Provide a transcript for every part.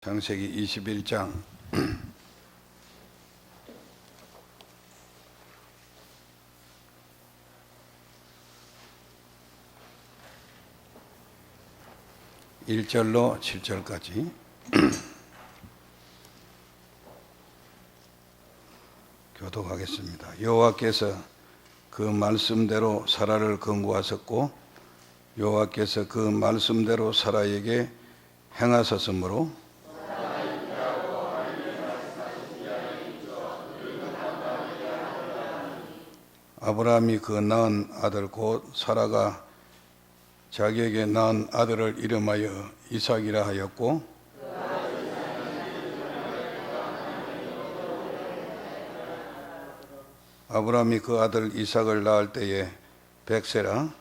창세기 21장 1절로 7절까지 교독하겠습니다. 여호와께서 그 말씀대로 사라를 건고하셨고 여호와께서 그 말씀대로 사라에게 행하셨으므로 아브라함이 그 낳은 아들 곧 사라가 자기에게 낳은 아들을 이름하여 이삭이라 하였고 아브라함이 그 아들 이삭을 낳을 때에 백세라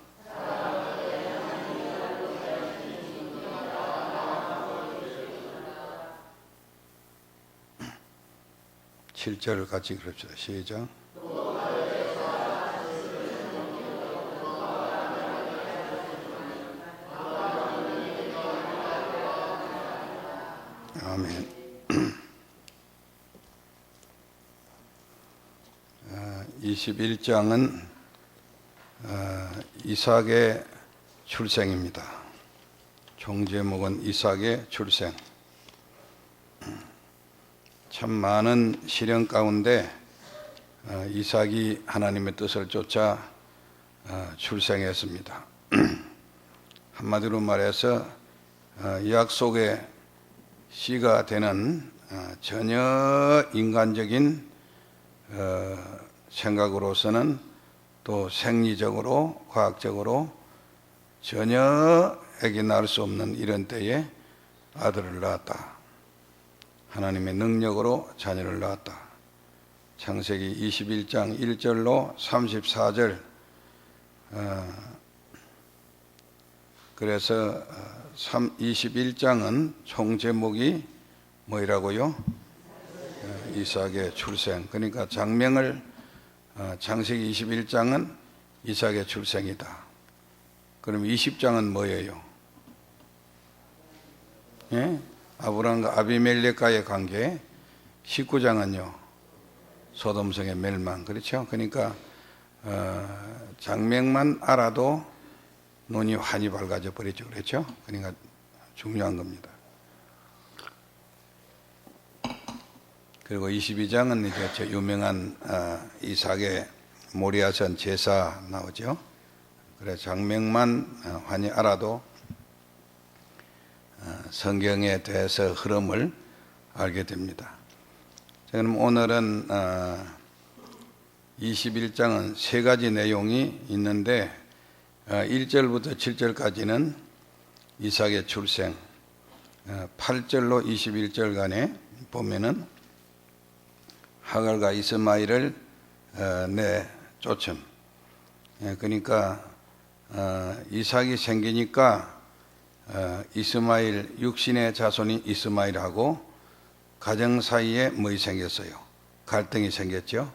7절을 같이 그럽시다. 시작. 아멘. 21장은 이삭의 출생입니다. 총제목은 이삭의 출생. 참 많은 시련 가운데 이삭이 하나님의 뜻을 쫓아 출생했습니다. 한마디로 말해서 약속의 씨가 되는 전혀 인간적인 생각으로서는 또 생리적으로 과학적으로 전혀 애기 낳을 수 없는 이런 때에 아들을 낳았다. 하나님의 능력으로 자녀를 낳았다. 창세기 21장 1절로 34절 그래서 21장은 총 제목이 뭐이라고요? 이삭의 출생. 그러니까 장명을 창세기 21장은 이삭의 출생이다. 그럼 20장은 뭐예요? 예? 아브람과 아비멜렉과의 관계. 19장은요 소돔성의 멸망. 그렇죠? 그러니까 장명만 알아도 눈이 환히 밝아져 버리죠. 그렇죠? 그러니까 중요한 겁니다. 그리고 22장은 이제 저 유명한 이삭의 모리아산 제사 나오죠. 그래서 장면만 환히 알아도 성경에 대해서 흐름을 알게 됩니다. 그럼 오늘은 21장은 세 가지 내용이 있는데 1절부터 7절까지는 이삭의 출생, 8절로 21절간에 보면은 하갈과 이스마엘을 내쫓음. 그러니까 이삭이 생기니까 이스마엘 육신의 자손이 이스마엘하고 가정 사이에 뭐이 생겼어요? 갈등이 생겼죠.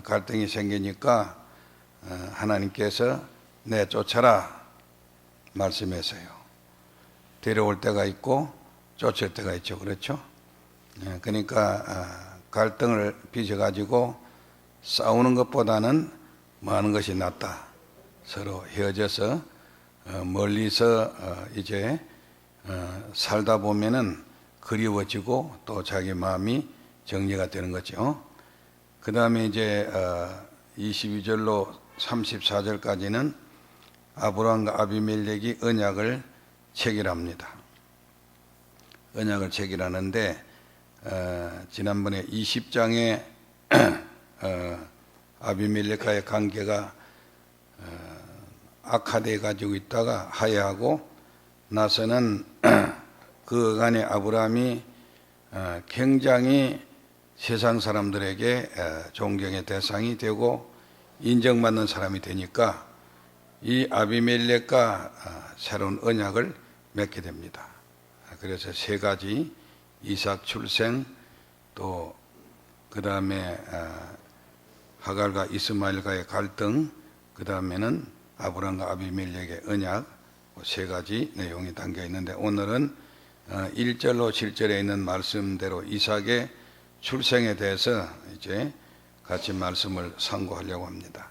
갈등이 생기니까 하나님께서 내쫓아라 말씀하세요. 데려올 때가 있고 쫓을 때가 있죠. 그렇죠? 그러니까 갈등을 빚어가지고 싸우는 것보다는 뭐 하는 것이 낫다. 서로 헤어져서 멀리서 이제 살다 보면은 그리워지고 또 자기 마음이 정리가 되는 거죠. 그 다음에 이제 22절로 34절까지는 아브람과 아비멜렉이 언약을 체결합니다. 언약을 체결하는데 지난번에 20장에 아비멜렉과의 관계가 악화돼 가지고 있다가 화해하고 나서는 그 간에 아브라함이 굉장히 세상 사람들에게 존경의 대상이 되고 인정받는 사람이 되니까 이 아비멜렉과 새로운 언약을 맺게 됩니다. 그래서 세 가지 이삭 출생 또 그 다음에 하갈과 이스마엘과의 갈등 그 다음에는 아브람과 아비멜렉의 언약 세 가지 내용이 담겨 있는데 오늘은 1절로 7절에 있는 말씀대로 이삭의 출생에 대해서 이제 같이 말씀을 상고하려고 합니다.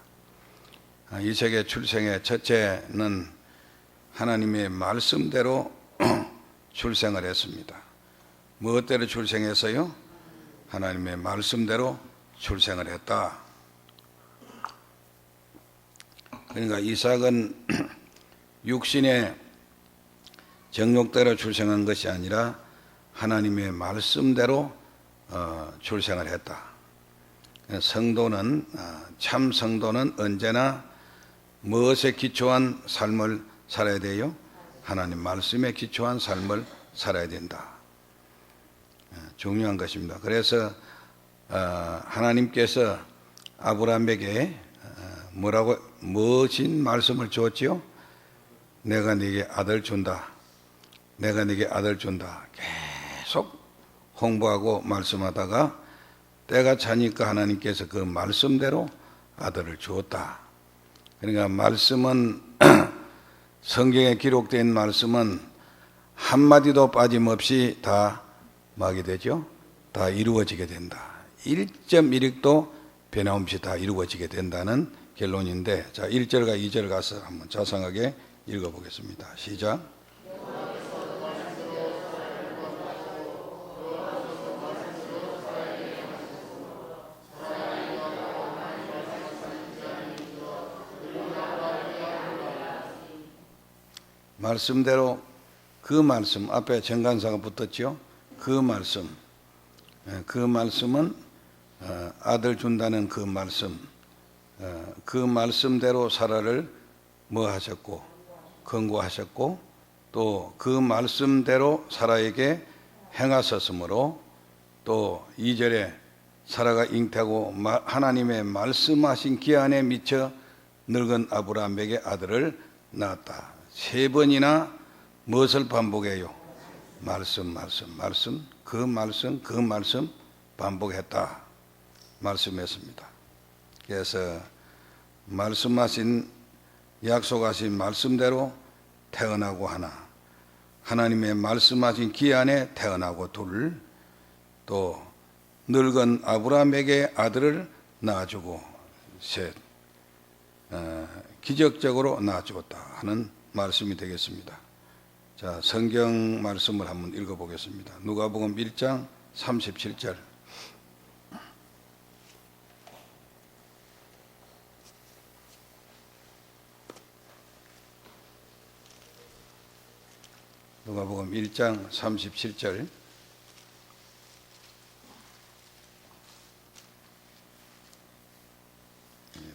이삭의 출생의 첫째는 하나님의 말씀대로 출생을 했습니다. 무엇대로 출생했어요? 하나님의 말씀대로 출생을 했다. 그러니까 이삭은 육신의 정욕대로 출생한 것이 아니라 하나님의 말씀대로 출생을 했다. 성도는 참 성도는 언제나 무엇에 기초한 삶을 살아야 돼요? 하나님 말씀에 기초한 삶을 살아야 된다. 중요한 것입니다. 그래서 하나님께서 아브라함에게 무엇인 말씀을 주었지요? 내가 네게 아들 준다. 내가 네게 아들 준다. 계속 홍보하고 말씀하다가 때가 차니까 하나님께서 그 말씀대로 아들을 주었다. 그러니까 말씀은 성경에 기록된 말씀은 한마디도 빠짐없이 다 뭐하게 되죠? 다 이루어지게 된다. 1.1획도 변함없이 다 이루어지게 된다는 결론인데, 자 1절과 2절 가서 한번 자상하게 읽어보겠습니다. 시작. 말씀대로 그 말씀 앞에 정관사가 붙었죠. 그 말씀은 아들 준다는 그 말씀, 그 말씀대로 사라를 뭐 하셨고 권고하셨고 또 그 말씀대로 사라에게 행하셨으므로 또 2절에 사라가 잉태하고 하나님의 말씀하신 기한에 미쳐 늙은 아브라함에게 아들을 낳았다. 3번이나 무엇을 반복해요? 말씀, 그 말씀 반복했다. 말씀했습니다. 그래서 말씀하신 약속하신 말씀대로 태어나고 하나, 하나님의 말씀하신 기한에 태어나고 둘, 또 늙은 아브라함에게 아들을 낳아주고 셋, 기적적으로 낳아주었다 하는 말씀이 되겠습니다. 자, 성경 말씀을 한번 읽어보겠습니다. 누가복음 1장 37절. 누가복음 1장 37절.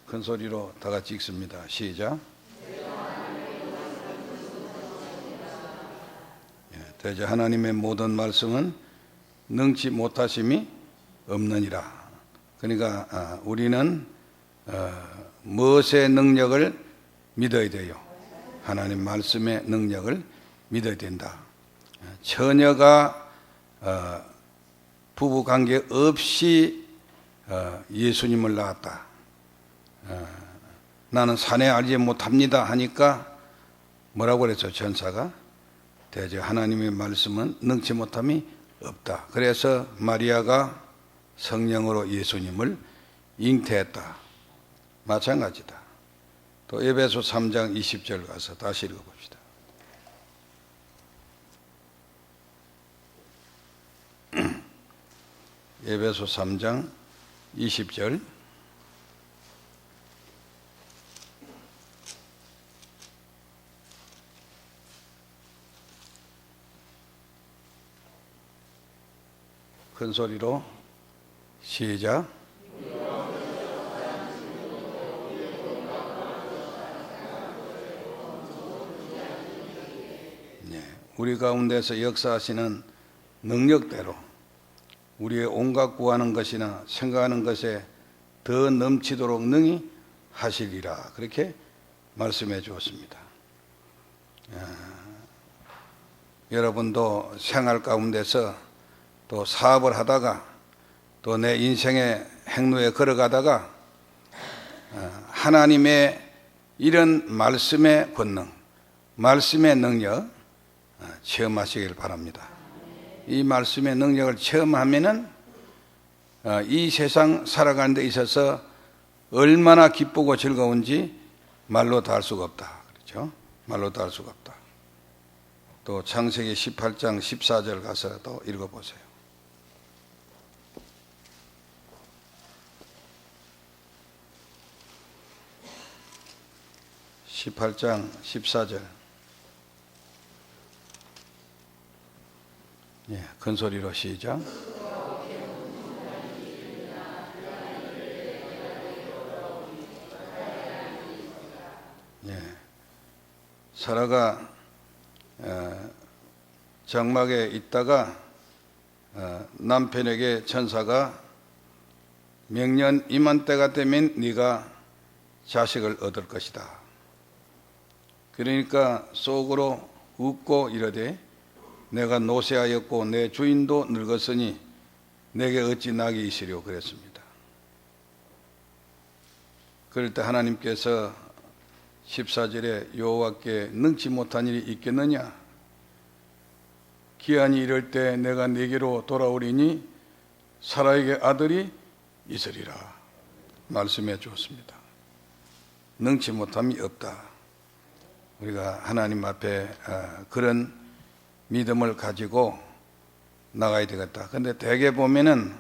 큰 소리로 다 같이 읽습니다. 시작. 대저 하나님의 모든 말씀은 능치 못하심이 없느니라. 그러니까 우리는 무엇의 능력을 믿어야 돼요? 하나님 말씀의 능력을 믿어야 된다. 처녀가 부부관계 없이 예수님을 낳았다. 나는 사내 알지 못합니다 하니까 뭐라고 그랬죠? 전사가 대저 하나님의 말씀은 능치 못함이 없다. 그래서 마리아가 성령으로 예수님을 잉태했다. 마찬가지다. 또 에베소 3장 20절 가서 다시 읽어봅시다. 에베소 3장 20절. 큰 소리로 시작. 네, 우리 가운데서 역사하시는 능력대로 우리의 온갖 구하는 것이나 생각하는 것에 더 넘치도록 능히 하시리라. 그렇게 말씀해 주었습니다. 여러분도 생활 가운데서 또 사업을 하다가 또 내 인생의 행로에 걸어가다가 하나님의 이런 말씀의 권능, 말씀의 능력 체험하시길 바랍니다. 이 말씀의 능력을 체험하면은 이 세상 살아가는 데 있어서 얼마나 기쁘고 즐거운지 말로 다 할 수가 없다. 그렇죠? 말로 다 할 수가 없다. 또 창세기 18장 14절 가서라도 읽어보세요. (18장 14절) 예, 큰 소리로 시작. 예, 사라가 장막에 있다가 남편에게 천사가 명년 이맘때가 되면 네가 자식을 얻을 것이다. 그러니까 속으로 웃고 이르되 내가 노쇠하였고 내 주인도 늙었으니 내게 어찌 낙이 있으리요 그랬습니다. 그럴 때 하나님께서 14절에 여호와께 능치 못한 일이 있겠느냐? 기한이 이럴 때 내가 네게로 돌아오리니 사라에게 아들이 있으리라 말씀해 주었습니다. 능치 못함이 없다. 우리가 하나님 앞에 그런 믿음을 가지고 나가야 되겠다. 그런데 대개 보면은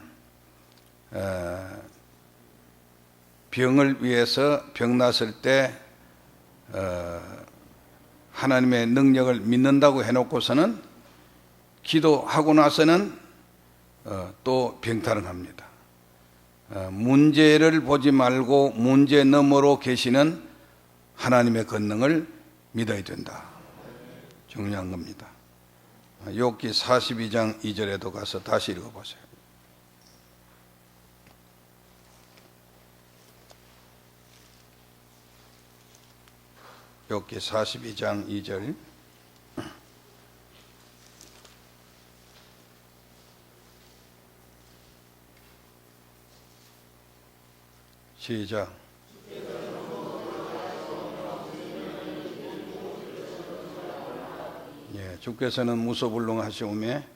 병을 위해서 병 났을 때 하나님의 능력을 믿는다고 해놓고서는 기도하고 나서는 또 병탈을 합니다. 문제를 보지 말고 문제 너머로 계시는 하나님의 권능을 믿어야 된다. 중요한 겁니다. 욥기 42장 2절에도 가서 다시 읽어보세요. 욥기 42장 2절 시작. 예, 주께서는 무소불능하시오매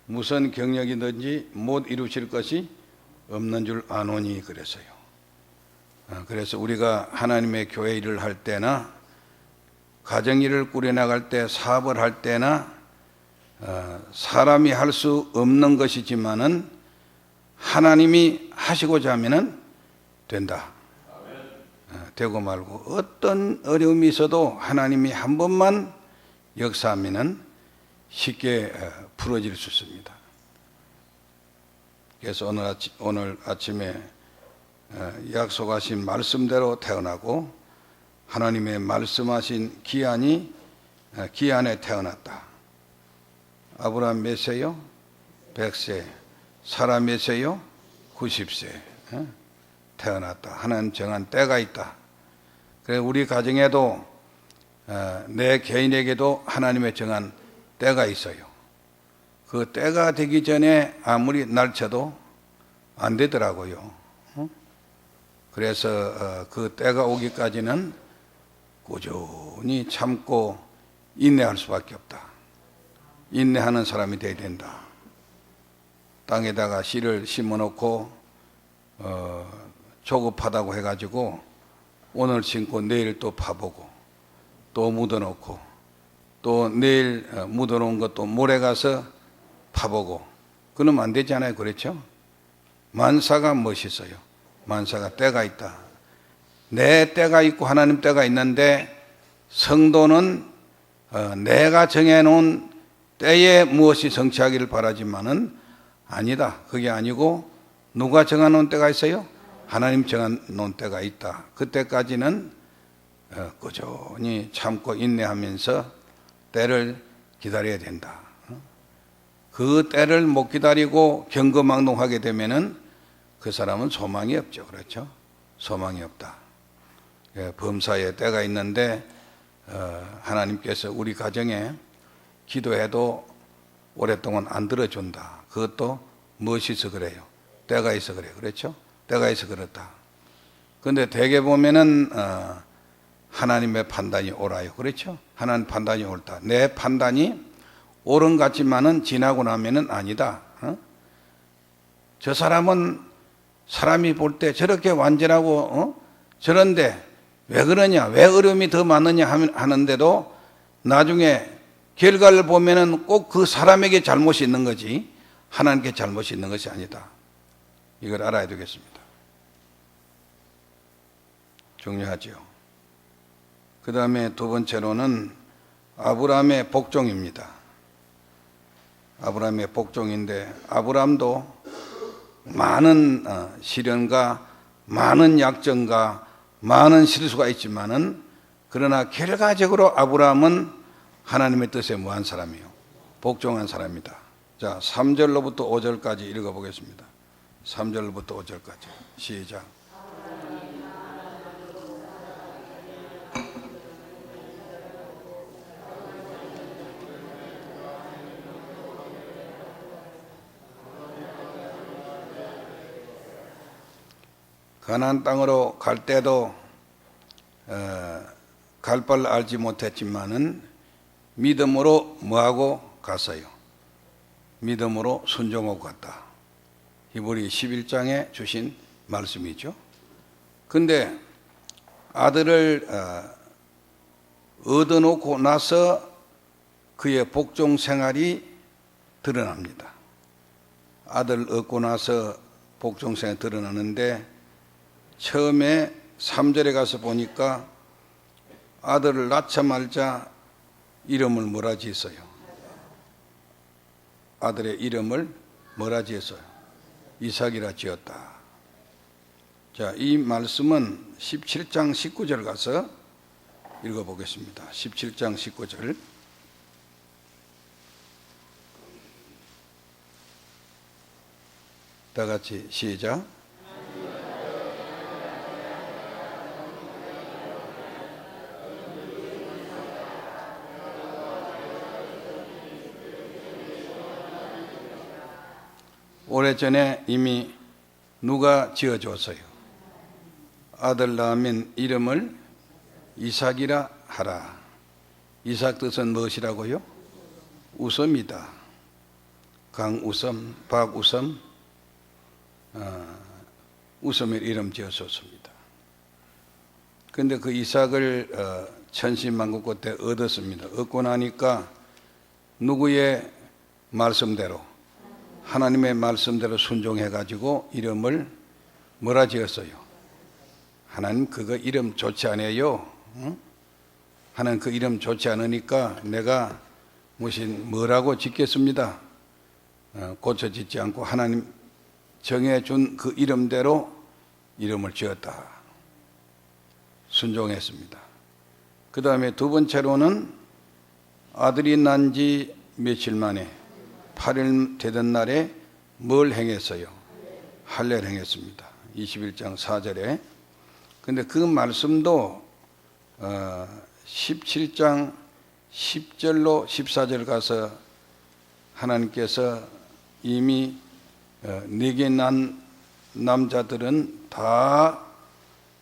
무슨 경력이든지 못 이루실 것이 없는 줄 아노니 그래서요. 그래서 우리가 하나님의 교회 일을 할 때나 가정 일을 꾸려나갈 때 사업을 할 때나 사람이 할 수 없는 것이지만은 하나님이 하시고자 하면은 된다. 되고 말고 어떤 어려움이 있어도 하나님이 한 번만 역사하면은 쉽게 풀어질 수 있습니다. 그래서 오늘 아침에 약속하신 말씀대로 태어나고 하나님의 말씀하신 기한에 태어났다. 아브라함 몇 세요? 100세. 사라 몇 세요? 90세. 태어났다. 하나님 정한 때가 있다. 그래서 우리 가정에도 내 개인에게도 하나님의 정한 때가 있어요. 그 때가 되기 전에 아무리 날쳐도 안 되더라고요. 그래서 그 때가 오기까지는 꾸준히 참고 인내할 수밖에 없다. 인내하는 사람이 되어야 된다. 땅에다가 씨를 심어놓고 조급하다고 해가지고 오늘 심고 내일 또 파보고 또 묻어놓고 또 내일 묻어놓은 것도 모레 가서 파보고 그러면 안 되잖아요. 그렇죠? 만사가 멋있어요. 만사가 때가 있다. 내 때가 있고 하나님 때가 있는데 성도는 내가 정해놓은 때에 무엇이 성취하기를 바라지만은 아니다. 그게 아니고 누가 정해놓은 때가 있어요? 하나님 정해놓은 때가 있다. 그때까지는 꾸준히 참고 인내하면서 때를 기다려야 된다. 그 때를 못 기다리고 경거망동하게 되면은 그 사람은 소망이 없죠. 그렇죠? 소망이 없다. 범사에 때가 있는데 하나님께서 우리 가정에 기도해도 오랫동안 안 들어준다. 그것도 무엇이서 그래요? 때가 있어 그래요. 그렇죠? 때가 있어 그렇다. 그런데 대개 보면은 하나님의 판단이 옳아요. 그렇죠? 하나님 판단이 옳다. 내 판단이 옳은 같지만은 지나고 나면은 아니다. 저 사람은 사람이 볼 때 저렇게 완전하고 저런데 왜 그러냐, 왜 어려움이 더 많느냐 하는데도 나중에 결과를 보면은 꼭 그 사람에게 잘못이 있는 거지 하나님께 잘못이 있는 것이 아니다. 이걸 알아야 되겠습니다. 중요하지요. 그 다음에 두 번째로는 아브라함의 복종입니다. 아브라함의 복종인데 아브라함도 많은 시련과 많은 약점과 많은 실수가 있지만은 그러나 결과적으로 아브라함은 하나님의 뜻에 무한 사람이요, 복종한 사람이다. 자, 3절로부터 5절까지 읽어보겠습니다. 3절로부터 5절까지 시작. 가나안 땅으로 갈 때도 갈 바를 알지 못했지만은 믿음으로 뭐하고 갔어요? 믿음으로 순종하고 갔다. 히브리 11장에 주신 말씀이죠. 근데 아들을 얻어놓고 나서 그의 복종 생활이 드러납니다. 아들 얻고 나서 복종 생활이 드러나는데 처음에 3절에 가서 보니까 아들을 낳자마자 이름을 뭐라 지었어요? 아들의 이름을 뭐라 지었어요? 이삭이라 지었다. 자, 이 말씀은 17장 19절 가서 읽어보겠습니다. 17장 19절. 다 같이 시작. 오래전에 이미 누가 지어줬어요? 아들 낳으면 이름을 이삭이라 하라. 이삭 뜻은 무엇이라고요? 웃음이다. 강웃음, 박웃음, 웃음의 이름 지어줬습니다. 그런데 그 이삭을 천신만고 때 얻었습니다. 얻고 나니까 누구의 말씀대로, 하나님의 말씀대로 순종해가지고 이름을 뭐라 지었어요? 하나님 그거 이름 좋지 않아요. 응? 하나님 그 이름 좋지 않으니까 내가 무슨 뭐라고 짓겠습니다. 고쳐 짓지 않고 하나님 정해준 그 이름대로 이름을 지었다. 순종했습니다. 그 다음에 두 번째로는 아들이 난 지 며칠 만에 8일 되던 날에 뭘 행했어요? 할례를 행했습니다. 21장 4절에. 근데 그 말씀도 17장 10절로 14절 가서 하나님께서 이미 네게 난 남자들은 다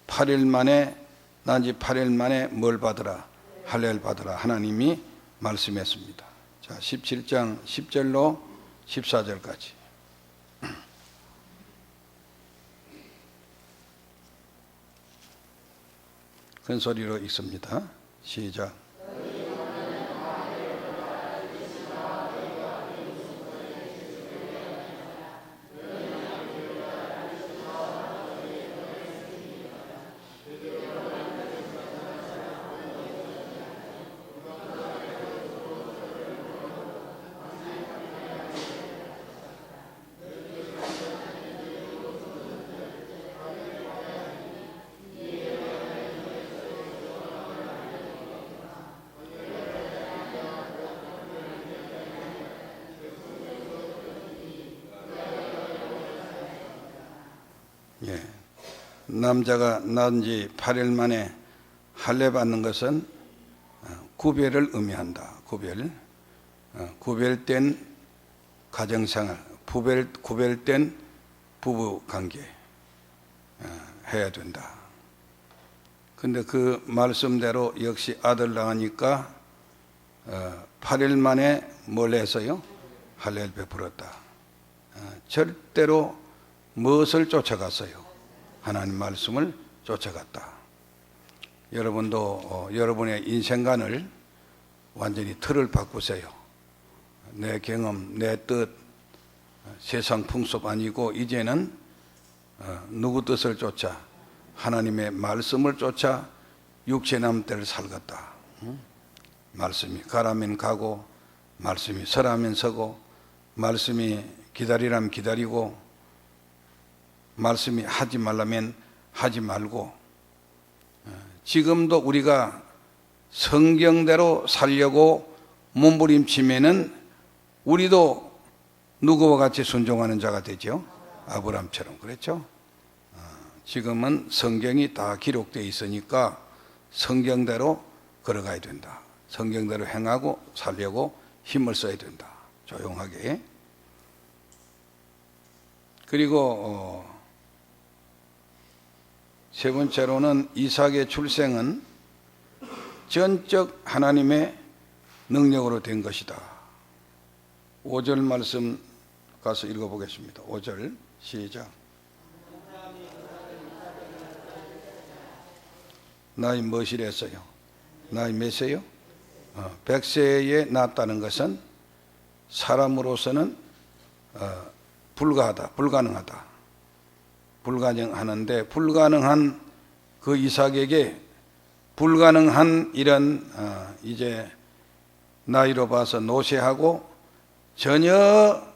8일 만에 난지 8일 만에 뭘 받으라? 할례를 받으라. 하나님이 말씀했습니다. 자, 17장 10절로 14절까지. 큰 소리로 읽습니다. 시작. 예. 남자가 낳은 지 8일 만에 할례 받는 것은 구별을 의미한다. 구별된 가정생활, 구별된 부부관계 해야 된다. 근데 그 말씀대로 역시 아들 낳으니까 8일 만에 뭘 해서요? 할례를 베풀었다. 절대로 무엇을 쫓아갔어요? 하나님 말씀을 쫓아갔다. 여러분도 여러분의 인생관을 완전히 틀을 바꾸세요. 내 경험, 내 뜻, 세상 풍습 아니고 이제는 누구 뜻을 쫓아 하나님의 말씀을 쫓아 육체남 때를 살겠다. 말씀이 가라면 가고 말씀이 서라면 서고 말씀이 기다리라면 기다리고 말씀이 하지 말라면 하지 말고 지금도 우리가 성경대로 살려고 몸부림치면은 우리도 누구와 같이 순종하는 자가 되죠. 아브라함처럼 그랬죠. 지금은 성경이 다 기록되어 있으니까 성경대로 걸어가야 된다. 성경대로 행하고 살려고 힘을 써야 된다. 조용하게. 그리고 세 번째로는 이삭의 출생은 전적 하나님의 능력으로 된 것이다. 5절 말씀 가서 읽어보겠습니다. 5절 시작. 나이 무엇이랬어요? 나이 몇 세요? 100세에 낳았다는 것은 사람으로서는 불가능하다. 불가능하는데 불가능한 그 이삭에게 불가능한 이런 이제 나이로 봐서 노쇠하고 전혀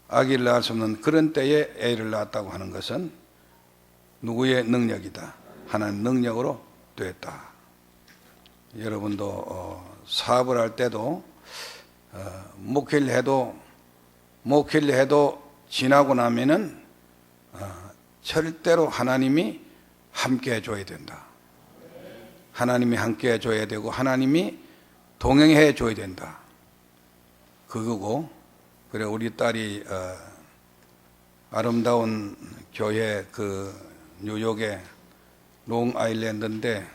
아기를 낳을 수 없는 그런 때에 애를 낳았다고 하는 것은 누구의 능력이다? 하나님 능력으로 됐다. 여러분도 사업을 할 때도 목회를 해도 지나고 나면은 절대로 하나님이 함께 해줘야 된다. 하나님이 함께 해줘야 되고 하나님이 동행해 줘야 된다. 그거고 그래 우리 딸이 아름다운 교회 그 뉴욕의 롱아일랜드인데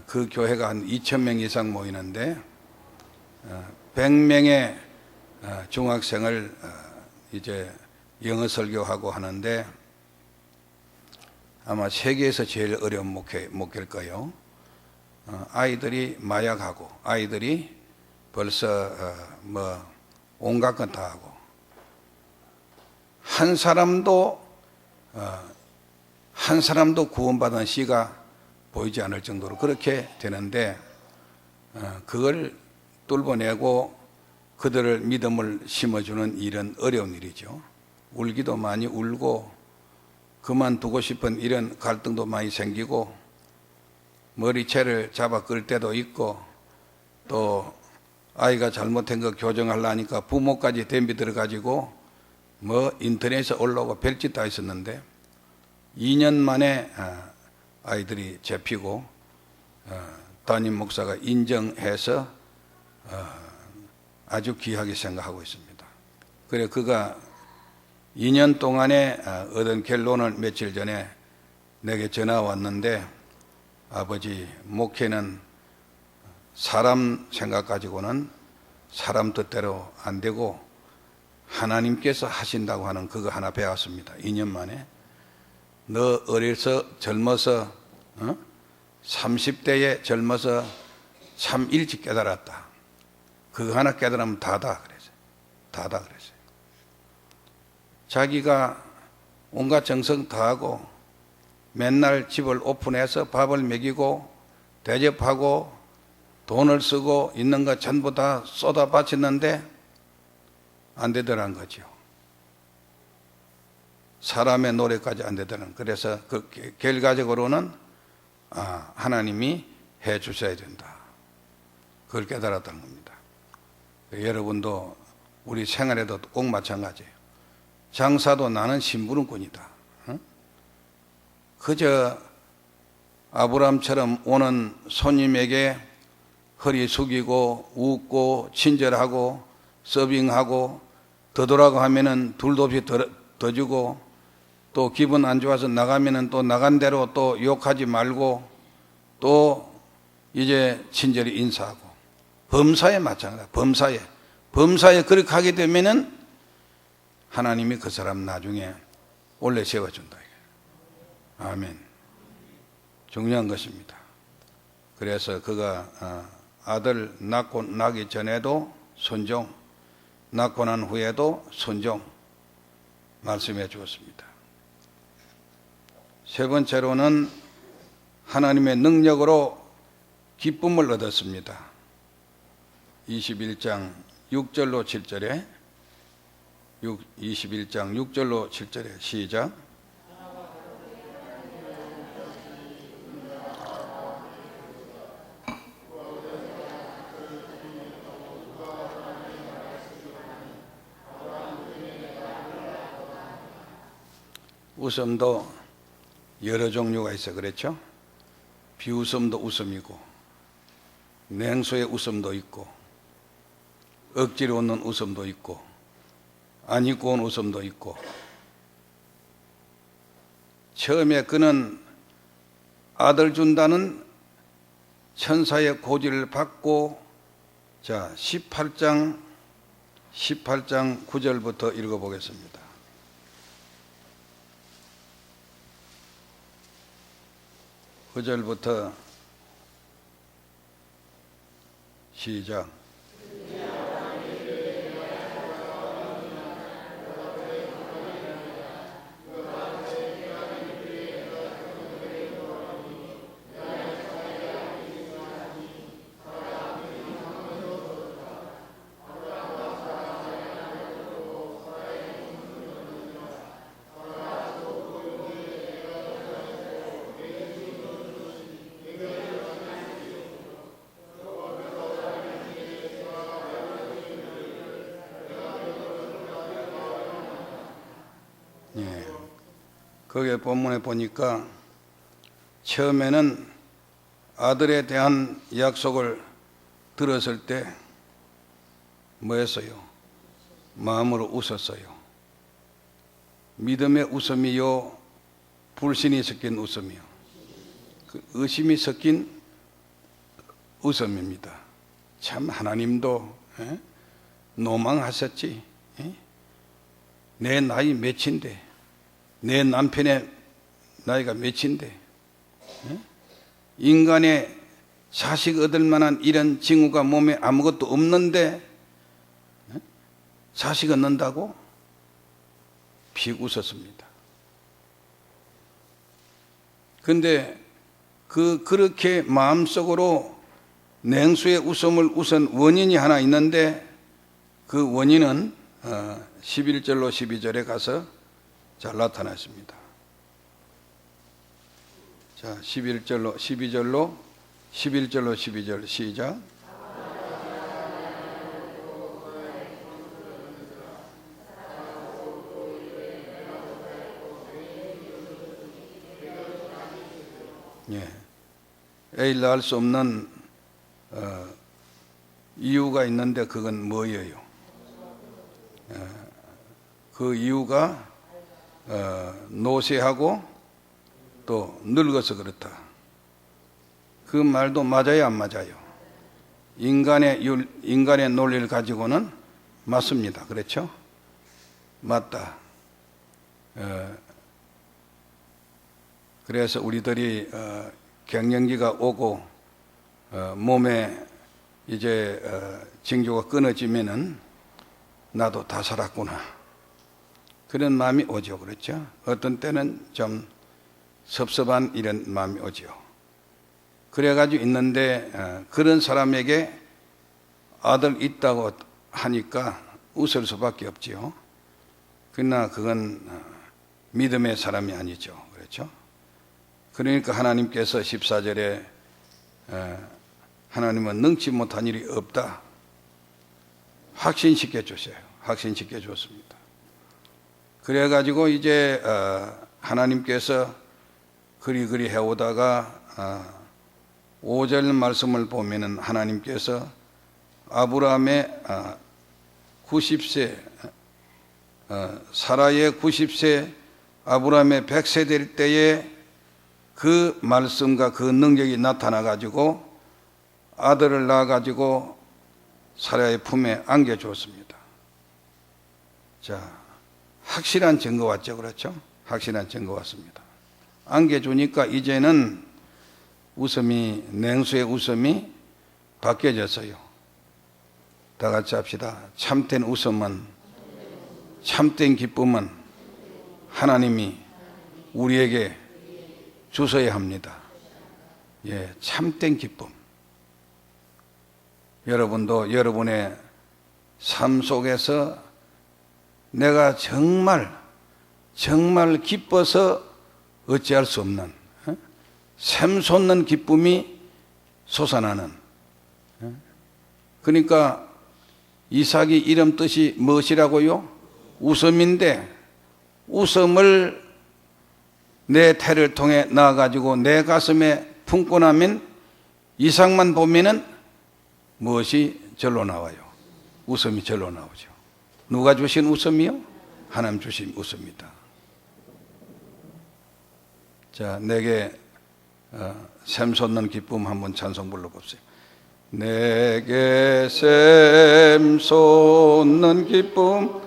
그 교회가 한 2,000명 이상 모이는데 100명의 중학생을 이제 영어 설교하고 하는데 아마 세계에서 제일 어려운 목회일 거예요. 아이들이 마약하고 아이들이 벌써 온갖 건 다 하고 한 사람도 구원받은 씨가 보이지 않을 정도로 그렇게 되는데 그걸 뚫어내고 그들을 믿음을 심어주는 일은 어려운 일이죠. 울기도 많이 울고 그만두고 싶은 이런 갈등도 많이 생기고 머리채를 잡아 끌 때도 있고 또 아이가 잘못한 거 교정하려니까 부모까지 덤비 들어가지고 인터넷에 올라오고 별짓 다 있었는데 2년 만에 아이들이 잡히고 담임 목사가 인정해서 아주 귀하게 생각하고 있습니다. 그래 그가 2년 동안에 얻은 결론을 며칠 전에 내게 전화 왔는데 아버지 목회는 사람 생각 가지고는 사람 뜻대로 안 되고 하나님께서 하신다고 하는 그거 하나 배웠습니다. 2년 만에 너 젊어서 30대에 젊어서 참 일찍 깨달았다. 그거 하나 깨달으면 다다 그랬어요. 다다 그랬어요. 자기가 온갖 정성 다하고 맨날 집을 오픈해서 밥을 먹이고 대접하고 돈을 쓰고 있는 거 전부 다 쏟아 바쳤는데 안 되더란 거죠. 사람의 노력까지 안 되더란. 그래서 그 결과적으로는 하나님이 해 주셔야 된다. 그걸 깨달았다는 겁니다. 여러분도 우리 생활에도 꼭 마찬가지예요. 장사도 나는 심부름꾼이다. 그저 아브라함처럼 오는 손님에게 허리 숙이고 웃고 친절하고 서빙하고 더 돌아가고 하면은 둘도 없이 더 주고 또 기분 안 좋아서 나가면은 또 나간 대로 또 욕하지 말고 또 이제 친절히 인사하고 범사에 마찬가지다. 범사에 범사에 그렇게 하게 되면은 하나님이 그 사람 나중에 올려 세워준다. 아멘. 중요한 것입니다. 그래서 그가 아들 나기 전에도 순종, 낳고 난 후에도 순종 말씀해 주었습니다. 세 번째로는 하나님의 능력으로 기쁨을 얻었습니다. 21장 6절로 7절에 21장 6절로 7절에 시작. 웃음도 여러 종류가 있어 그랬죠? 비웃음도 웃음이고 냉소의 웃음도 있고 억지로 웃는 웃음도 있고 안 입고 온 웃음도 있고. 처음에 그는 아들 준다는 천사의 고지를 받고, 자 18장 9절부터 읽어보겠습니다. 그 절부터 시작. 거기에 본문에 보니까 처음에는 아들에 대한 약속을 들었을 때 뭐였어요? 마음으로 웃었어요. 믿음의 웃음이요, 불신이 섞인 웃음이요, 의심이 섞인 웃음입니다. 참 하나님도 노망하셨지. 내 나이 몇인데, 내 남편의 나이가 몇인데, 인간의 자식 얻을 만한 이런 징후가 몸에 아무것도 없는데 자식 얻는다고? 픽 웃었습니다. 근데 그렇게 마음속으로 냉수의 웃음을 웃은 원인이 하나 있는데, 그 원인은 11절로 12절에 가서 잘 나타났습니다. 자, 11절로 12절 시작. 예. 에일라 할 수 없는 이유가 있는데 그건 뭐예요? 그 이유가 노쇠하고 또 늙어서 그렇다. 그 말도 맞아요, 안 맞아요? 인간의 논리를 가지고는 맞습니다. 그렇죠? 맞다. 그래서 우리들이 갱년기가 오고 몸에 이제 징조가 끊어지면은 나도 다 살았구나, 그런 마음이 오죠. 그렇죠? 어떤 때는 좀 섭섭한 이런 마음이 오죠. 그래가지고 있는데 그런 사람에게 아들 있다고 하니까 웃을 수밖에 없지요. 그러나 그건 믿음의 사람이 아니죠. 그렇죠? 그러니까 하나님께서 14절에 하나님은 능치 못한 일이 없다 확신시켜 주세요. 확신시켜 줬습니다. 그래가지고 이제 하나님께서 그리 해오다가 5절 말씀을 보면은 하나님께서 아브라함의 90세, 사라의 90세, 아브라함의 100세 될 때에 그 말씀과 그 능력이 나타나가지고 아들을 낳아가지고 사라의 품에 안겨주었습니다. 자, 확실한 증거 왔죠, 그렇죠? 확실한 증거 왔습니다. 안겨주니까 이제는 웃음이, 냉수의 웃음이 바뀌어졌어요. 다 같이 합시다. 참된 웃음은, 참된 기쁨은 하나님이 우리에게 주셔야 합니다. 예, 참된 기쁨. 여러분도 여러분의 삶 속에서 내가 정말 기뻐서 어찌할 수 없는 샘솟는 기쁨이 솟아나는, 그러니까 이삭이 이름 뜻이 무엇이라고요? 웃음인데, 웃음을 내 태를 통해 낳아가지고 내 가슴에 품고 나면 이삭만 보면은 무엇이 절로 나와요? 웃음이 절로 나오죠. 누가 주신 웃음이요? 하나님 주신 웃음이다. 자, 내게 샘솟는 기쁨 한번 찬송 불러봅시다. 내게 샘솟는 기쁨,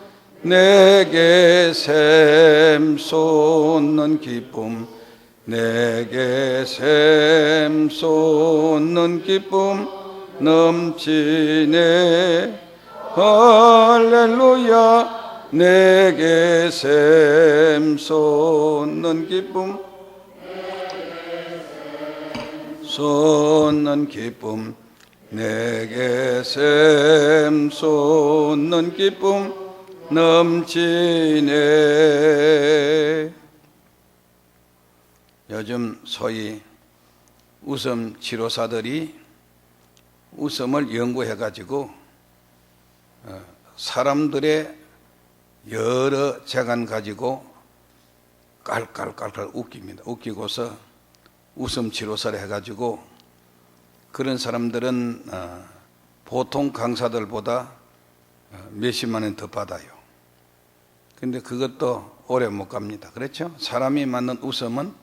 내게 샘솟는 기쁨, 내게 샘솟는 기쁨 넘치네. 할렐루야. 내게 샘솟는 기쁨, 솟는 기쁨, 내게 샘솟는 기쁨 넘치네. 요즘 소위 웃음 치료사들이 웃음을 연구해가지고 사람들의 여러 재간 가지고 깔깔깔깔 웃깁니다. 웃기고서 웃음 치료사를 해가지고 그런 사람들은 보통 강사들보다 몇십만 원 더 받아요. 근데 그것도 오래 못 갑니다. 그렇죠? 사람이 맞는 웃음은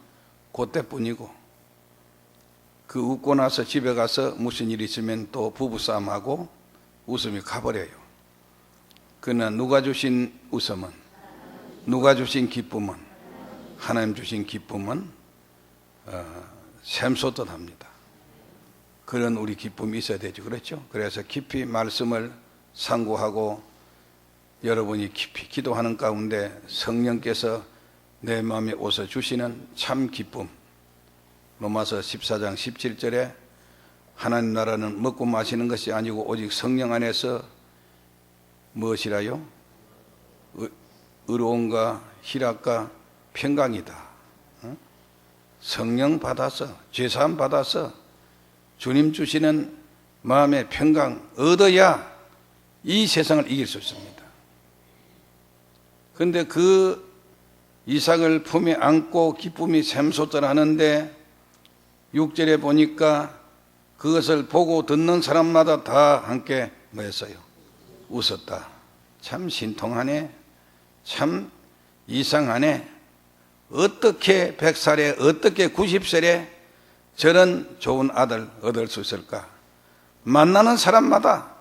그때뿐이고, 그 웃고 나서 집에 가서 무슨 일 있으면 또 부부싸움하고 웃음이 가버려요. 그러나 누가 주신 웃음은, 누가 주신 기쁨은, 하나님 주신 기쁨은 샘솟듯 합니다. 그런 우리 기쁨이 있어야 되죠. 그렇죠? 그래서 깊이 말씀을 상고하고 여러분이 깊이 기도하는 가운데 성령께서 내 마음에 오서 주시는 참 기쁨. 로마서 14장 17절에 하나님 나라는 먹고 마시는 것이 아니고 오직 성령 안에서 무엇이라요? 의로움과 희락과 평강이다. 성령 받아서, 죄사함 받아서 주님 주시는 마음의 평강 얻어야 이 세상을 이길 수 있습니다. 그런데 그 이삭을 품에 안고 기쁨이 샘솟더라 하는데 6절에 보니까 그것을 보고 듣는 사람마다 다 함께 뭐였어요? 웃었다. 참 신통하네. 참 이상하네. 어떻게 100살에 어떻게 90살에 저런 좋은 아들 얻을 수 있을까? 만나는 사람마다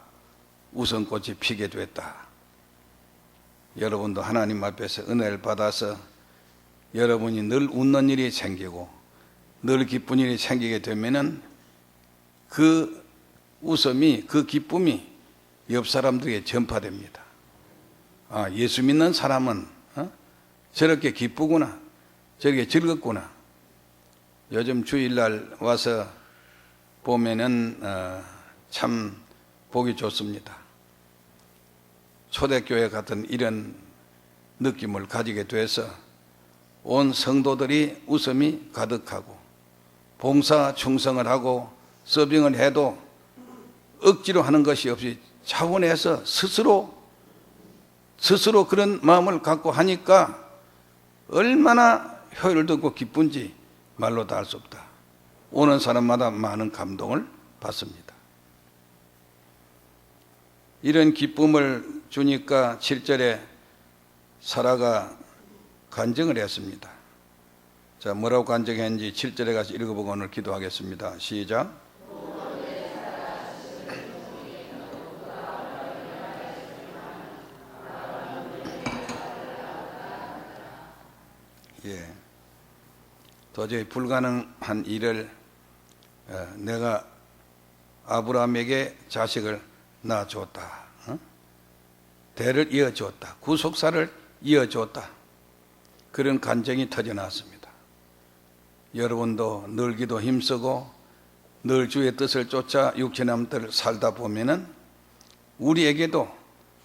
웃음꽃이 피게 됐다. 여러분도 하나님 앞에서 은혜를 받아서 여러분이 늘 웃는 일이 생기고 늘 기쁜 일이 생기게 되면은 그 웃음이, 그 기쁨이 옆 사람들에게 전파됩니다. 아, 예수 믿는 사람은 저렇게 기쁘구나, 저렇게 즐겁구나. 요즘 주일날 와서 보면은 참 보기 좋습니다. 초대교회 같은 이런 느낌을 가지게 돼서 온 성도들이 웃음이 가득하고 봉사 충성을 하고 서빙을 해도 억지로 하는 것이 없이 차원에서 스스로 그런 마음을 갖고 하니까 얼마나 효율도 있고 기쁜지 말로 다 할 수 없다. 오는 사람마다 많은 감동을 받습니다. 이런 기쁨을 주니까 7절에 사라가 간증을 했습니다. 자, 뭐라고 간증했는지 7절에 가서 읽어보고 오늘 기도하겠습니다. 시작. 예. 도저히 불가능한 일을 내가 아브라함에게 자식을 낳아주었다. 대를 이어주었다. 구속사를 이어주었다. 그런 간증이 터져나왔습니다. 여러분도 늘 기도 힘쓰고 늘 주의 뜻을 쫓아 육체의 뜻을 살다 보면은 우리에게도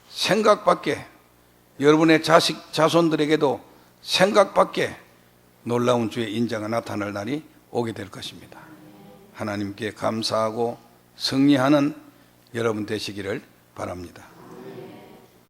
생각밖에, 여러분의 자손들에게도 생각밖에 놀라운 주의 인자가 나타날 날이 오게 될 것입니다. 하나님께 감사하고 승리하는 여러분 되시기를 바랍니다.